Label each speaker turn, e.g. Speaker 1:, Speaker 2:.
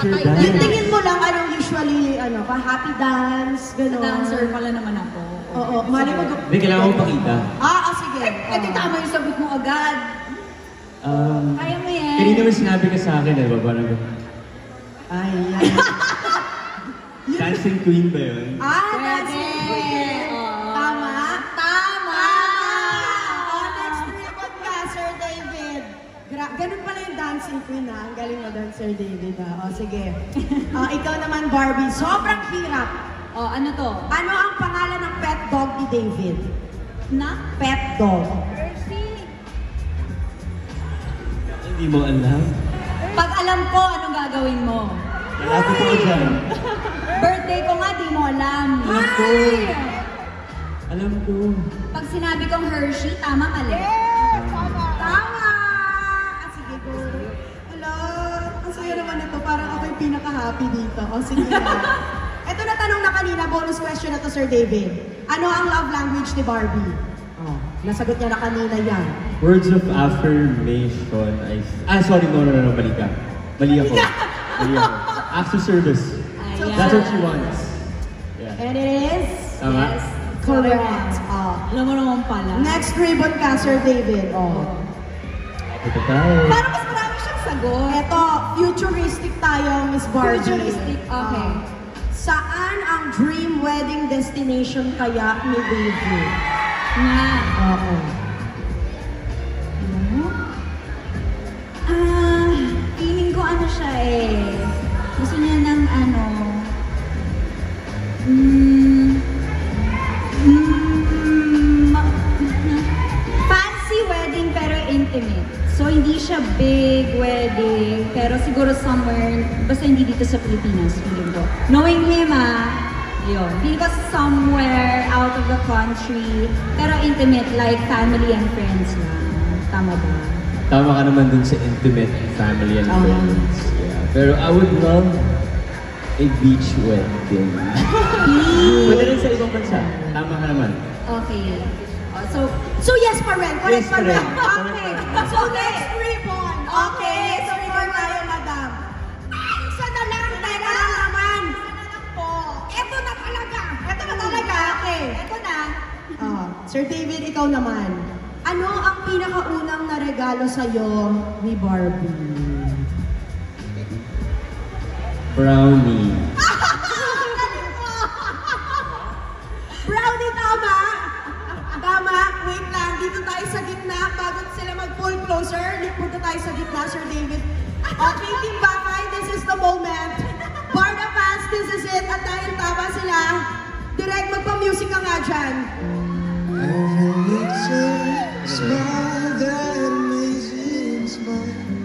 Speaker 1: Sure
Speaker 2: Yung
Speaker 1: dance.
Speaker 2: tingin mo lang, anong usually, happy dance, gano'n.
Speaker 3: Dancer pala naman ako.
Speaker 2: Oo, mali mag...
Speaker 1: Hindi, kailangan ko pakita.
Speaker 2: Sige.
Speaker 3: Ito tama yung sagot mo agad. Kaya mo yan.
Speaker 1: Kanina may sinabi ka sa akin, eh, parang...
Speaker 2: Ay, yan.
Speaker 1: Dancing Queen ba yun?
Speaker 2: Dancing Queen. Tama?
Speaker 3: Tama!
Speaker 2: Next ribbon ka, Sir David. Ganun pala yung Dancing Queen, ha? Ang galing mo doon, Sir David, ha? Sige. Ikaw naman, Barbie. Sobrang hirap.
Speaker 3: Ano to?
Speaker 2: Ano ang pangalan ng pet dog ni David?
Speaker 3: Na?
Speaker 2: Pet dog.
Speaker 3: Percy.
Speaker 1: Hindi mo alam.
Speaker 3: Pag alam ko, anong gagawin mo?
Speaker 1: Malapit ako dyan.
Speaker 3: Birthday ko nga, di mo alam.
Speaker 1: Ay! Alam ko.
Speaker 3: Pag sinabi kong Hershey, tama mali.
Speaker 2: Tama! Sige, go. Hello. Ang saya naman ito. Parang ako yung pinaka-happy dito. Sige na. Ito na tanong na kanina. Bonus question na to, Sir David. Ano ang love language ni Barbie? Nasagot niya na kanina yan.
Speaker 1: Words of affirmation. Sorry, no, mali ka. Mali ako. Acts of service.
Speaker 3: Ayan.
Speaker 1: That's what she wants. Yeah.
Speaker 2: And it is?
Speaker 1: Tama?
Speaker 3: Yes.
Speaker 2: Correct.
Speaker 3: Alam mo naman pala.
Speaker 2: Next ribbon ka, Sir David.
Speaker 1: Ito tayo.
Speaker 3: Parang mas marami siyang sagot.
Speaker 2: Ito, futuristic tayo, Miss Barbie.
Speaker 3: Futuristic, okay.
Speaker 2: Saan ang dream wedding destination kaya ni David?
Speaker 3: Nga.
Speaker 2: Oo.
Speaker 3: Feeling ko ano siya eh. Gusto niya ng fancy wedding pero intimate. So hindi siya big wedding, pero siguro somewhere, basta hindi dito sa Pilipinas, feeling ko. Knowing him yun. Feeling ko somewhere out of the country, pero intimate, like family and friends lang. Tama ba?
Speaker 1: Tama ka naman dun sa intimate family and friends. Yeah. Pero I would love a beach wedding. Pwede rin sa ibang bansa. Tama ka naman.
Speaker 3: Okay.
Speaker 2: So yes pa rin. Correct
Speaker 1: Yes
Speaker 2: pa
Speaker 1: pa
Speaker 2: rin.
Speaker 1: rin.
Speaker 2: Okay. So next ribbon. Okay, next ribbon tayo, madam. Ay, isa na lang. Teka lang naman. Isa na lang po. Ito na talaga. Ito na talaga. Okay.
Speaker 3: Ito na.
Speaker 2: Sir David, ikaw naman. Ano ang pinakaunang na regalo sa'yo ni Barbie?
Speaker 1: Brownie.
Speaker 2: Brownie, tama? Tama? Wait lang. Dito tayo sa gitna. Bago sila mag-pull closer, punta tayo sa gitna, Sir David. Okay, Team Bakay, this is the moment. Barda fans, this is it. At dahil tama sila, direct magpa-music ka nga dyan.
Speaker 4: Smile, that amazing smile.